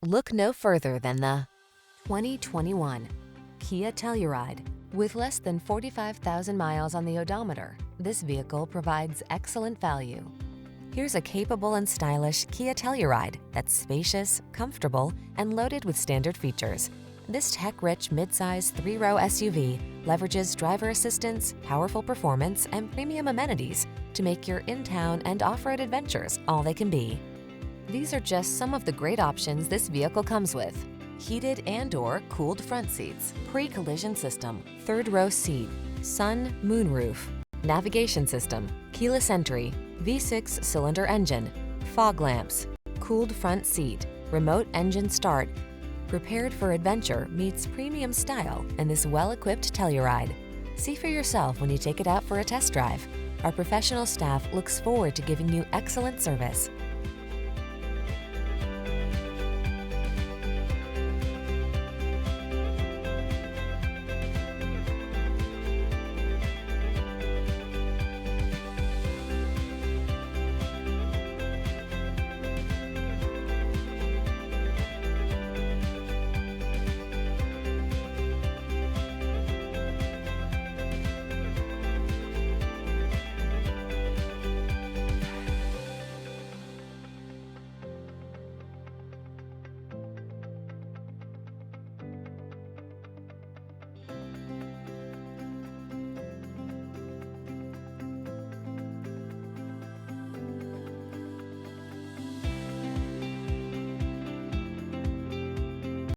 Look no further than the 2021 Kia Telluride. With less than 45,000 miles on the odometer, this vehicle provides excellent value. Here's a capable and stylish Kia Telluride that's spacious, comfortable, and loaded with standard features. This tech-rich midsize 3-row SUV leverages driver assistance, powerful performance, and premium amenities to make your in-town and off-road adventures all they can be. These are just some of the great options this vehicle comes with: heated and/or cooled front seats, pre-collision system, third-row seat, sun, moonroof, navigation system, keyless entry, V6 cylinder engine, fog lamps, cooled front seat, remote engine start. Prepared for adventure meets premium style in this well-equipped Telluride. See for yourself when you take it out for a test drive. Our professional staff looks forward to giving you excellent service.